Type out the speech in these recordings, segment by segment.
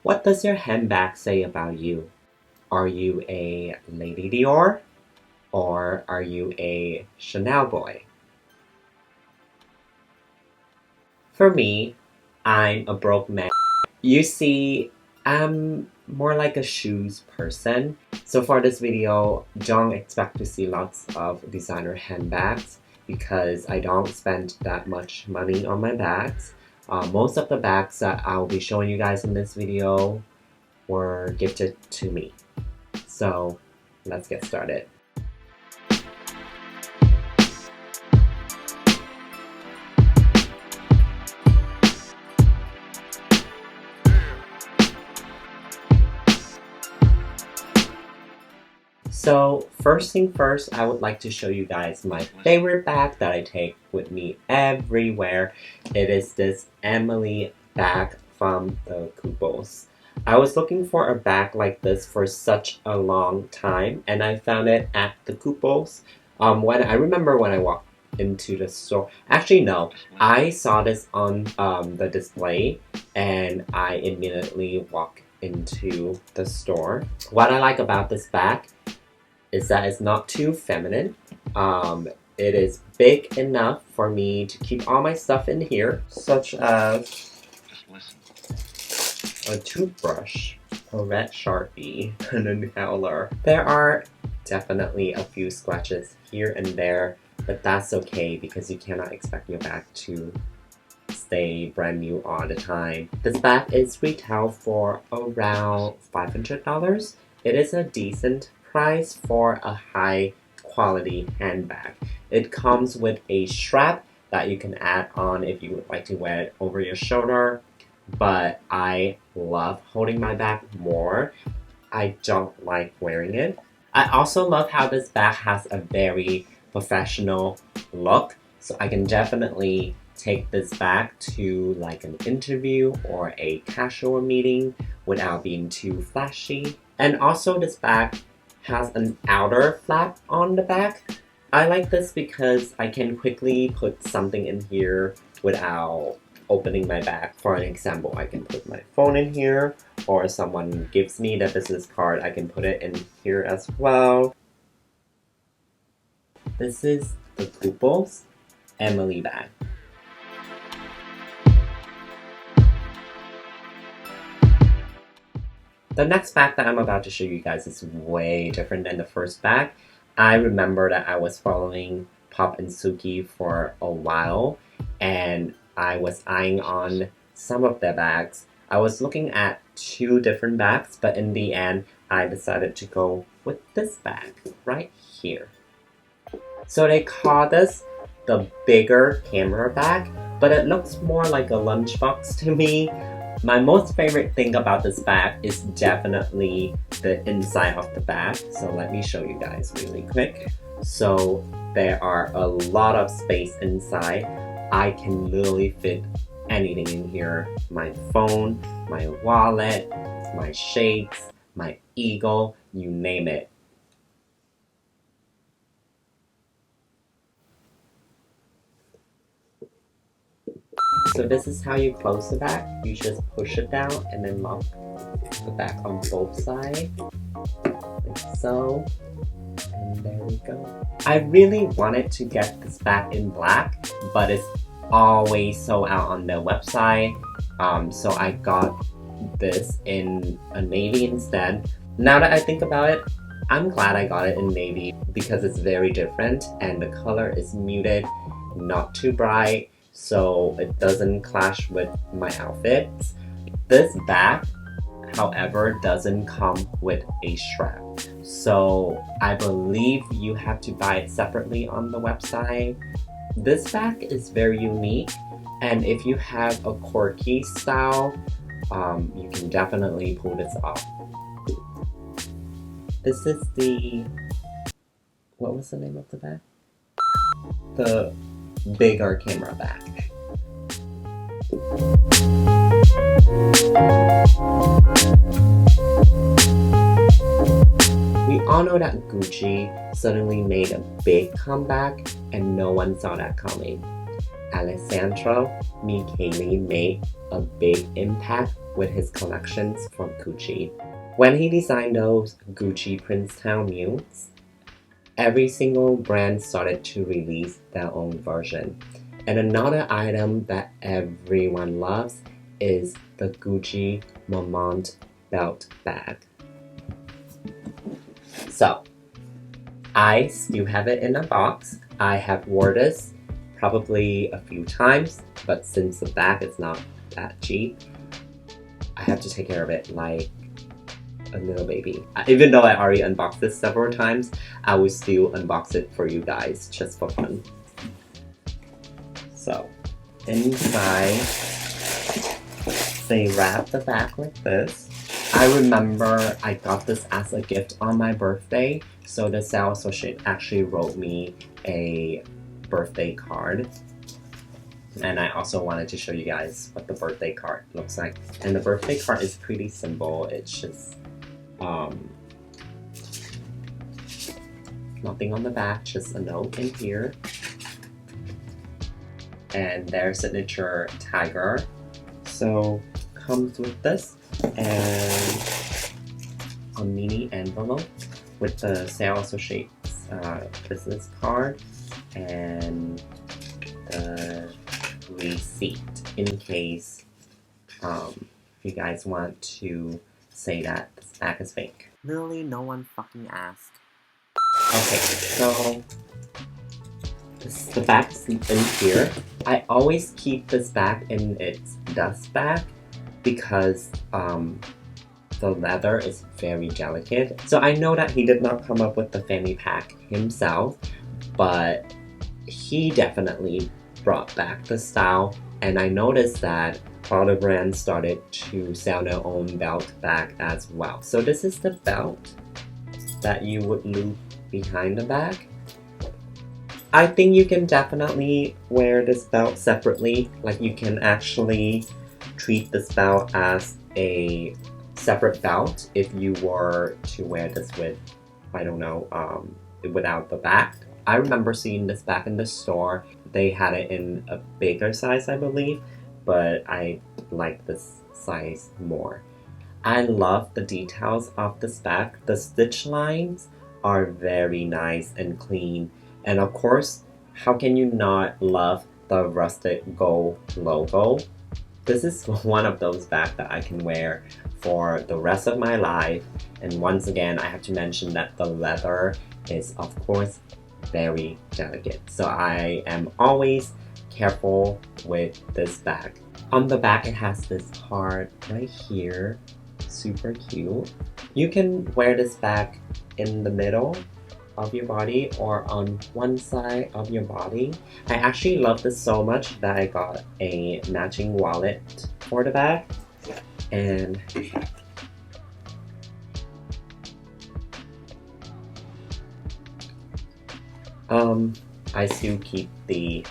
What does your handbag say about you? Are you a Lady Dior? Or are you a Chanel boy? For me, I'm a broke man. You see, I'm more like a shoes person. So for this video, don't expect to see lots of designer handbags because I don't spend that much money on my bags. Most of the bags that I'll be showing you guys in this video were gifted to me. So let's get started. So first thing first, I would like to show you guys my favorite bag that I take with me everywhere. It is this Emily bag from the Kooples. I was looking for a bag like this for such a long time and I found it at the Kooples. When I remember when I walked into the store. Actually no, I saw this on the display and I immediately walked into the store. What I like about this bag is that it's not too feminine. It is big enough for me to keep all my stuff in here, such as a toothbrush, a red Sharpie, and an inhaler. There are definitely a few scratches here and there, but that's okay because you cannot expect your bag to stay brand new all the time. This bag is retail for around $500. It is a decent price for a high quality handbag. It comes with a strap that you can add on if you would like to wear it over your shoulder, but I love holding my bag more. I don't like wearing it. I also love how this bag has a very professional look, so I can definitely take this bag to like an interview or a casual meeting without being too flashy. And also this bag has an outer flap on the back. I like this because I can quickly put something in here without opening my bag. For an example, I can put my phone in here, or someone gives me the business card, I can put it in here as well. This is the Kooples Emily bag. The next bag that I'm about to show you guys is way different than the first bag. I remember that I was following Pop and Suki for a while and I was eyeing on some of their bags. I was looking at two different bags, but in the end I decided to go with this bag right here. So they call this the bigger camera bag, but it looks more like a lunchbox to me. My most favorite thing about this bag is definitely the inside of the bag. So let me show you guys really quick. So there are a lot of space inside. I can literally fit anything in here. My phone, my wallet, my shades, my eagle, you name it. So this is how you close the bag. You just push it down and then lock the bag on both sides, like so. And there we go. I really wanted to get this bag in black, but it's always sold out on their website. So I got this in a navy instead. Now that I think about it, I'm glad I got it in navy because it's very different and the color is muted, not too bright, so it doesn't clash with my outfits. This bag, however, doesn't come with a strap. So I believe you have to buy it separately on the website. This bag is very unique, and if you have a quirky style, you can definitely pull this off. This is the, what was the name of the bag? The bigger camera bag. We all know that Gucci suddenly made a big comeback and no one saw that coming. Alessandro Michele made a big impact with his collections from Gucci. When he designed those Gucci Princetown mules, every single brand started to release their own version. And another item that everyone loves is the Gucci Marmont belt bag. So, I still have it in a box. I have worn this probably a few times, but since the bag is not that cheap, I have to take care of it like a little baby. Even though I already unboxed this several times, I will still unbox it for you guys just for fun. So, inside, they wrap the bag like this. I remember I got this as a gift on my birthday, so the sales associate actually wrote me a birthday card. And I also wanted to show you guys what the birthday card looks like. And the birthday card is pretty simple. It's just nothing on the back, just a note in here. And their signature tiger. So comes with this and a mini envelope with the sales associate's business card and the receipt in case you guys want to say that this bag is fake. Literally no one fucking asked. Okay, so the bag is in here. I always keep this bag in its dust bag because the leather is very delicate. So I know that he did not come up with the fanny pack himself, but he definitely brought back the style, and I noticed that other brands started to sell their own belt bag as well. So this is the belt that you would loop behind the bag. I think you can definitely wear this belt separately. Like, you can actually treat this belt as a separate belt if you were to wear this with, I don't know, without the bag. I remember seeing this back in the store. They had it in a bigger size, I believe, but I like this size more. I love the details of this bag. The stitch lines are very nice and clean. And of course, how can you not love the rusted gold logo? This is one of those bags that I can wear for the rest of my life. And once again, I have to mention that the leather is, of course, very delicate. So I am always careful with this bag. On the back, it has this heart right here. Super cute. You can wear this bag in the middle of your body or on one side of your body. I actually love this so much that I got a matching wallet for the bag. And I still keep the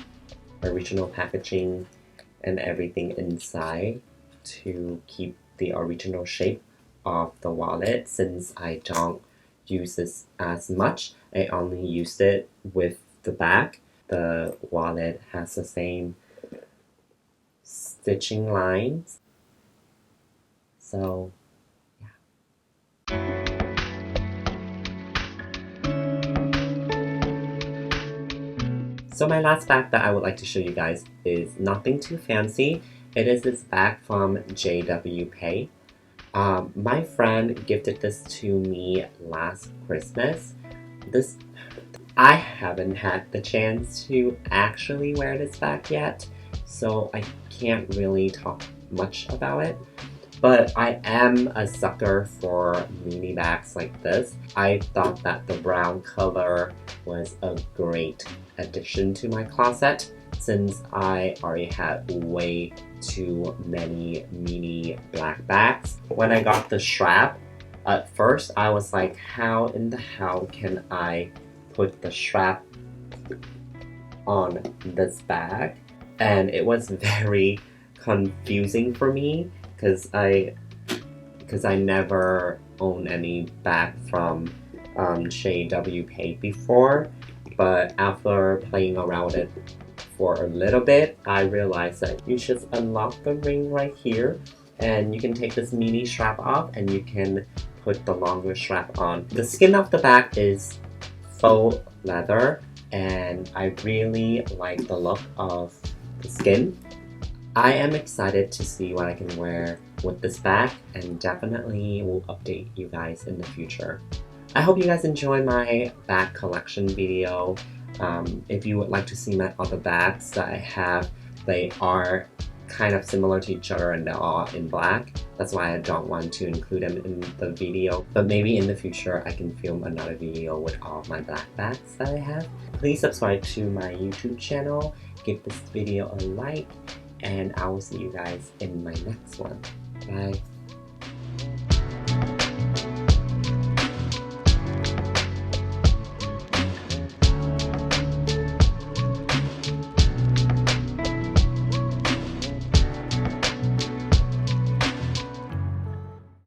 original packaging and everything inside to keep the original shape of the wallet. Since I don't use this as much, I only used it with the bag. The wallet has the same stitching lines. So So my last bag that I would like to show you guys is nothing too fancy. It is this bag from JW Pei. My friend gifted this to me last Christmas. I haven't had the chance to actually wear this bag yet, so I can't really talk much about it. But I am a sucker for mini bags like this. I thought that the brown color was a great addition to my closet since I already had way too many mini black bags. When I got the strap, at first I was like, how in the hell can I put the strap on this bag? And it was very confusing for me because I never owned any bag from JW Pei before, but after playing around with it for a little bit, I realized that you just unlock the ring right here, and you can take this mini strap off and you can put the longer strap on. The skin of the back is faux leather, and I really like the look of the skin. I am excited to see what I can wear with this bag, and definitely will update you guys in the future. I hope you guys enjoy my bag collection video. If you would like to see my other bags that I have, they are kind of similar to each other and they're all in black. That's why I don't want to include them in the video, but maybe in the future I can film another video with all of my black bags that I have. Please subscribe to my YouTube channel, give this video a like, and I will see you guys in my next one. Bye!